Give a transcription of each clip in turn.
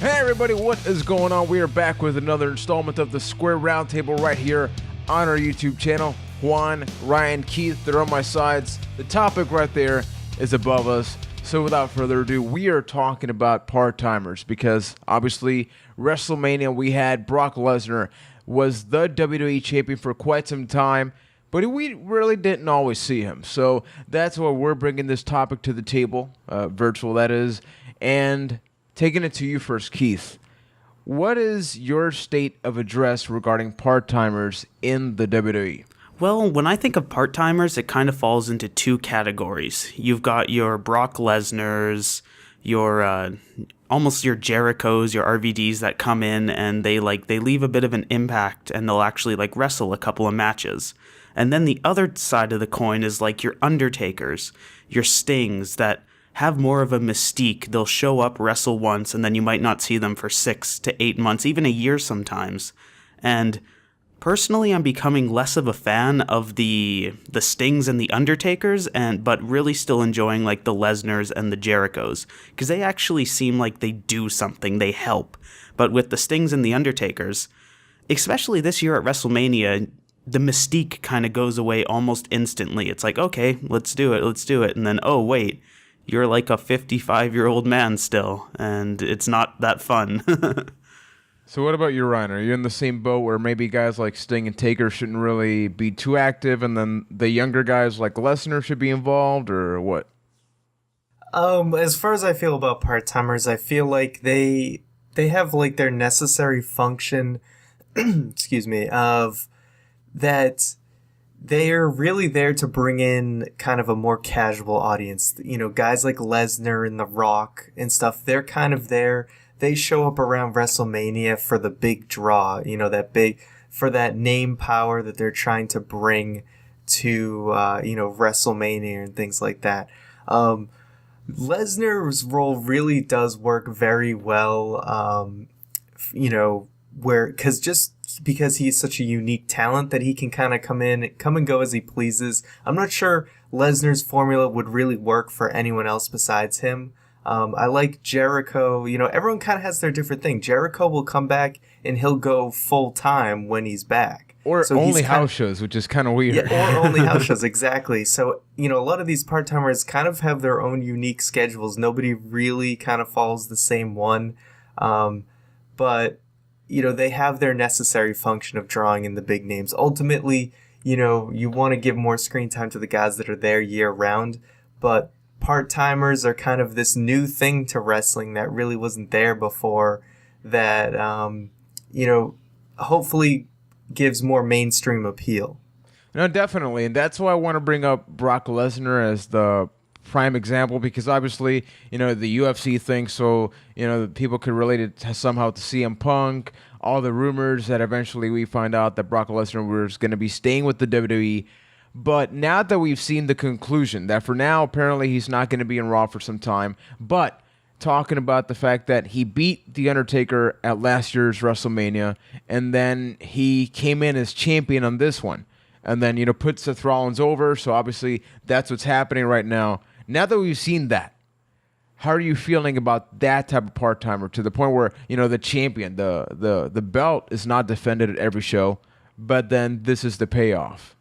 Hey everybody, what is going on? We are back with another installment of the Square Roundtable right here on our YouTube channel. Juan, Ryan, Keith, they're on my sides. The topic right there is above us. So without further ado, we are talking about part-timers because obviously WrestleMania, we had Brock Lesnar was the WWE champion for quite some time, but we really didn't always see him. So that's why we're bringing this topic to the table, virtual that is, and taking it to you first, Keith. What is your state of address regarding part-timers in the WWE? Well, when I think of part-timers, it kind of falls into two categories. You've got your Brock Lesnar's, your almost your Jerichos, your RVDs that come in and they leave a bit of an impact and they'll actually wrestle a couple of matches. And then the other side of the coin is your Undertakers, your Stings that have more of a mystique. They'll show up, wrestle once, and then you might not see them for 6 to 8 months, even a year sometimes. And personally, I'm becoming less of a fan of the Stings and the Undertakers, but really still enjoying the Lesnars and the Jerichos, because they actually seem like they do something, they help. But with the Stings and the Undertakers, especially this year at WrestleMania, the mystique kind of goes away almost instantly. It's okay, let's do it, and then, oh wait, you're like a 55-year-old man still, and it's not that fun. So what about you, Ryan? Are you in the same boat where maybe guys like Sting and Taker shouldn't really be too active, and then the younger guys like Lesnar should be involved, or what? As far as I feel about part-timers, I feel like they have their necessary function, excuse me, of that they're really there to bring in kind of a more casual audience. You know, guys like Lesnar and The Rock and stuff, they're kind of there. They show up around WrestleMania for the big draw, for that name power that they're trying to bring to, WrestleMania and things like that. Lesnar's role really does work very well, because he's such a unique talent that he can kind of come and go as he pleases. I'm not sure Lesnar's formula would really work for anyone else besides him. I like Jericho. Everyone kind of has their different thing. Jericho will come back and he'll go full time when he's back. Or so only house shows, which is kind of weird. Yeah, or only house shows, exactly. So, a lot of these part-timers kind of have their own unique schedules. Nobody really kind of follows the same one. But they have their necessary function of drawing in the big names. Ultimately, you want to give more screen time to the guys that are there year round, but part-timers are kind of this new thing to wrestling that really wasn't there before that, hopefully gives more mainstream appeal. No, definitely. And that's why I want to bring up Brock Lesnar as the prime example, because obviously, the UFC thing, so, people could relate it somehow to CM Punk, all the rumors that eventually we find out that Brock Lesnar was going to be staying with the WWE. But now that we've seen the conclusion, that for now, apparently he's not going to be in Raw for some time, but talking about the fact that he beat The Undertaker at last year's WrestleMania, and then he came in as champion on this one, and then, put Seth Rollins over, so obviously that's what's happening right now. Now that we've seen that, how are you feeling about that type of part-timer to the point where, the champion, the belt is not defended at every show, but then this is the payoff?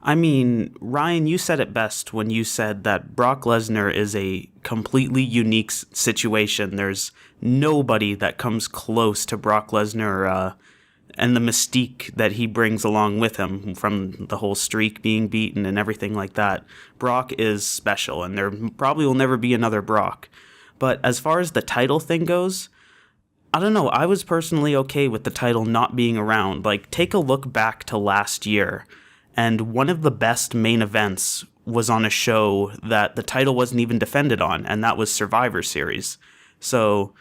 I mean, Ryan, you said it best when you said that Brock Lesnar is a completely unique situation. There's nobody that comes close to Brock Lesnar and the mystique that he brings along with him from the whole streak being beaten and everything like that. Brock is special, and there probably will never be another Brock. But as far as the title thing goes, I don't know. I was personally okay with the title not being around. Take a look back to last year, and one of the best main events was on a show that the title wasn't even defended on, and that was Survivor Series. So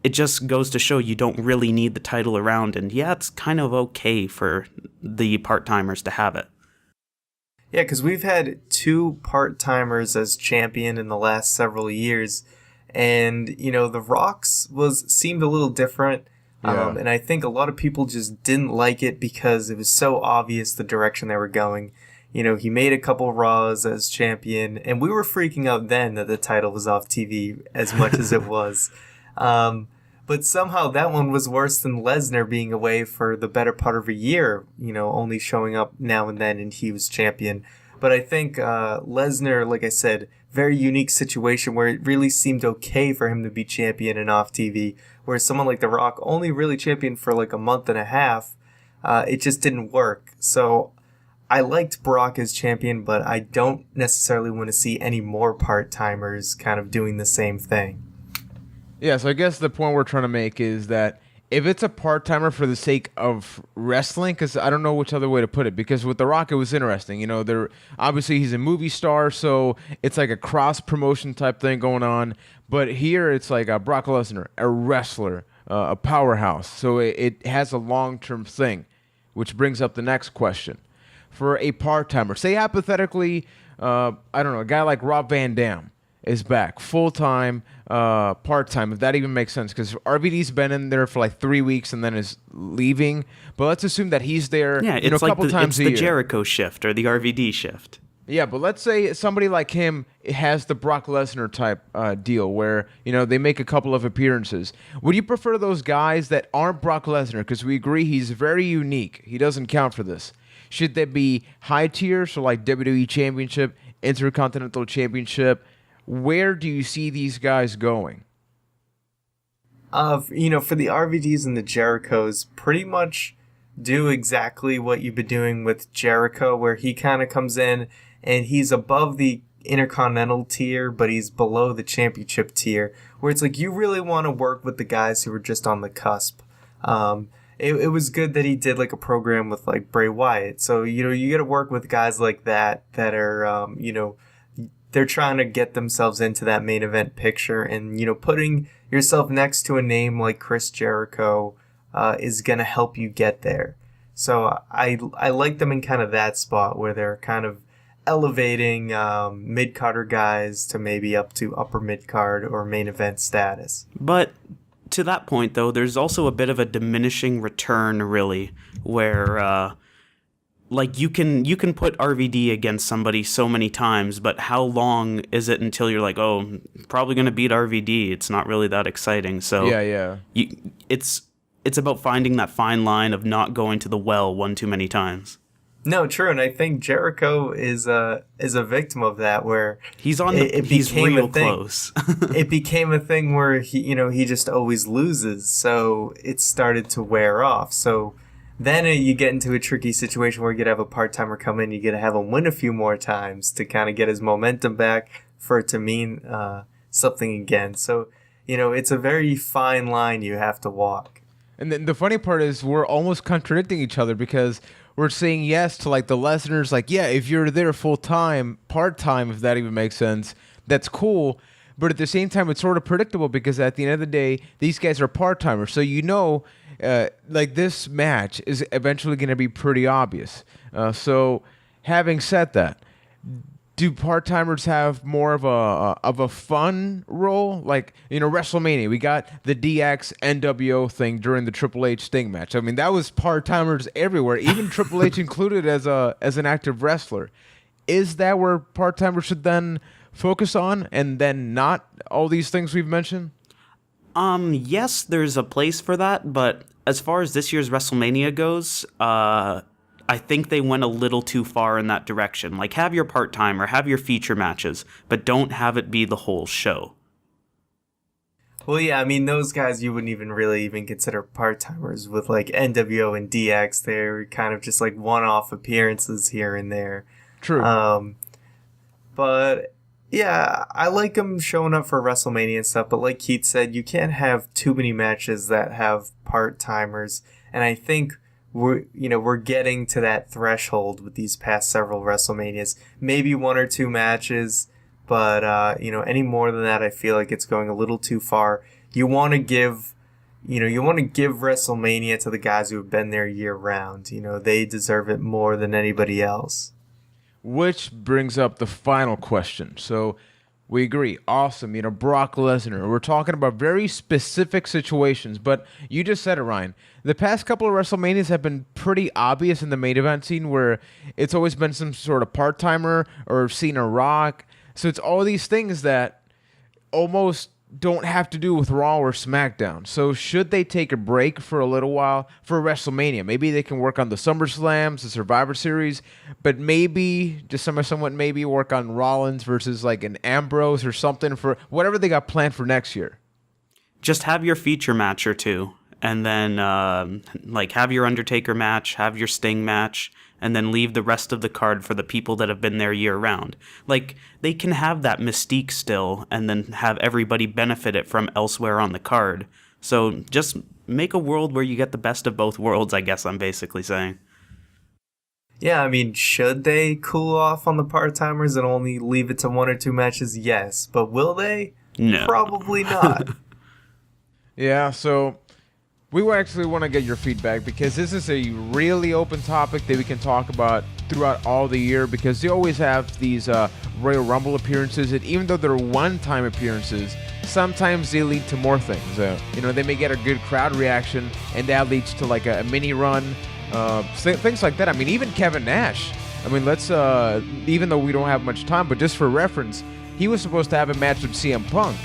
it just goes to show you don't really need the title around, and yeah, it's kind of okay for the part-timers to have it. Yeah, because we've had 2 part-timers as champion in the last several years, and, The Rock's seemed a little different, and I think a lot of people just didn't like it because it was so obvious the direction they were going. He made a couple Raws as champion, and we were freaking out then that the title was off TV as much as it was. But somehow that one was worse than Lesnar being away for the better part of a year, only showing up now and then, and he was champion. But I think Lesnar, like I said, very unique situation where it really seemed okay for him to be champion and off TV, whereas someone like The Rock only really championed for like a month and a half. It just didn't work. So I liked Brock as champion, but I don't necessarily want to see any more part-timers kind of doing the same thing. Yeah, so I guess the point we're trying to make is that if it's a part-timer for the sake of wrestling, because I don't know which other way to put it, because with The Rock, it was interesting. Obviously he's a movie star, so it's like a cross-promotion type thing going on. But here it's like a Brock Lesnar, a wrestler, a powerhouse. So it has a long-term thing, which brings up the next question. For a part-timer, say hypothetically, I don't know, a guy like Rob Van Dam is back full-time, part-time, if that even makes sense, because RVD's been in there for like 3 weeks and then is leaving. But let's assume that he's there it's a couple times a year. It's the Jericho shift or the RVD shift. Yeah, but let's say somebody like him has the Brock Lesnar type deal where, they make a couple of appearances. Would you prefer those guys that aren't Brock Lesnar? Because we agree he's very unique. He doesn't count for this. Should they be high tier, so like WWE Championship, Intercontinental Championship? Where do you see these guys going? For the RVDs and the Jerichos, pretty much do exactly what you've been doing with Jericho, where he kind of comes in and he's above the Intercontinental tier, but he's below the Championship tier, where it's like you really want to work with the guys who are just on the cusp. It was good that he did like a program with like Bray Wyatt. So, you got to work with guys like that are, they're trying to get themselves into that main event picture, and putting yourself next to a name like Chris Jericho is gonna help you get there. So I like them in kind of that spot where they're kind of elevating mid-carder guys to maybe up to upper mid-card or main event status. But to that point, though, there's also a bit of a diminishing return, really, where like you can put RVD against somebody so many times, but how long is it until you're like, oh, probably going to beat RVD? It's not really that exciting. So yeah. It's about finding that fine line of not going to the well one too many times. No, true, and I think Jericho is a victim of that, where he's real close. It became a thing where he just always loses, so it started to wear off. So then you get into a tricky situation where you gotta have a part-timer come in, you gotta have him win a few more times to kind of get his momentum back for it to mean something again. So, it's a very fine line you have to walk. And then the funny part is we're almost contradicting each other, because we're saying yes to like the Lesnar's, like, yeah, if you're there full-time, part-time, if that even makes sense, that's cool. But at the same time, it's sort of predictable, because at the end of the day, these guys are part-timers. So like this match is eventually going to be pretty obvious. So having said that, do part-timers have more of a fun role? Like, WrestleMania, we got the DX NWO thing during the Triple H Sting match. I mean, that was part-timers everywhere, even Triple H included as an active wrestler. Is that where part-timers should then focus on, and then not all these things we've mentioned? Yes, there's a place for that, but as far as this year's WrestleMania goes, I think they went a little too far in that direction. Like, have your part-time or have your feature matches, but don't have it be the whole show. Well, yeah, I mean, those guys you wouldn't even consider part-timers with, like, NWO and DX. They're kind of just, like, one-off appearances here and there. True. But yeah, I like them showing up for WrestleMania and stuff, but like Keith said, you can't have too many matches that have part-timers, and I think we're getting to that threshold with these past several WrestleManias. Maybe one or two matches, but any more than that, I feel like it's going a little too far. You want to give WrestleMania to the guys who have been there year round. They deserve it more than anybody else. Which brings up the final question. So we agree. Awesome. Brock Lesnar. We're talking about very specific situations, but you just said it, Ryan. The past couple of WrestleManias have been pretty obvious in the main event scene, where it's always been some sort of part-timer or seen a Rock. So it's all these things that almost don't have to do with Raw or SmackDown. So should they take a break for a little while for WrestleMania? Maybe they can work on the SummerSlams, the Survivor Series, but maybe just somewhat maybe work on Rollins versus like an Ambrose or something for whatever they got planned for next year. Just have your feature match or two, and then like have your Undertaker match, have your Sting match, and then leave the rest of the card for the people that have been there year-round. Like, they can have that mystique still, and then have everybody benefit it from elsewhere on the card. So just make a world where you get the best of both worlds, I guess I'm basically saying. Yeah, I mean, should they cool off on the part-timers and only leave it to 1 or 2 matches? Yes. But will they? No. Probably not. Yeah, so we actually want to get your feedback because this is a really open topic that we can talk about throughout all the year because they always have these Royal Rumble appearances, and even though they're one-time appearances, sometimes they lead to more things. They may get a good crowd reaction, and that leads to like a mini run, things like that. I mean, even Kevin Nash. I mean, let's even though we don't have much time, but just for reference, he was supposed to have a match with CM Punk.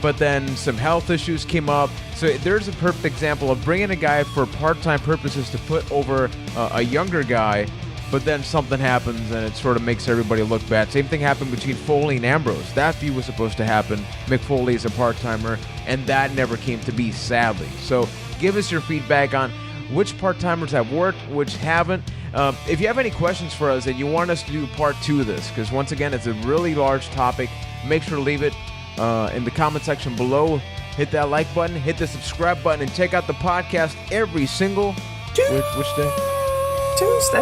But then some health issues came up. So there's a perfect example of bringing a guy for part-time purposes to put over a younger guy, but then something happens and it sort of makes everybody look bad. Same thing happened between Foley and Ambrose. That feud was supposed to happen. Mick Foley is a part-timer, and that never came to be, sadly. So give us your feedback on which part-timers have worked, which haven't. If you have any questions for us and you want us to do part 2 of this, because once again, it's a really large topic, make sure to leave it in the comment section below. Hit that like button, hit the subscribe button, and check out the podcast every single which day? Tuesday.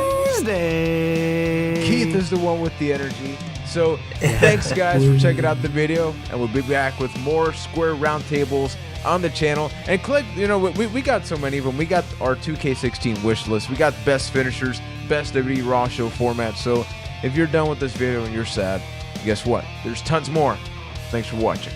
Keith is the one with the energy. So thanks guys for checking out the video, and we'll be back with more Square Roundtables on the channel. And click, we got so many of them. We got our 2K16 wish list. We got best finishers, best WWE Raw show format. So if you're done with this video and you're sad, guess what? There's tons more. Thanks for watching.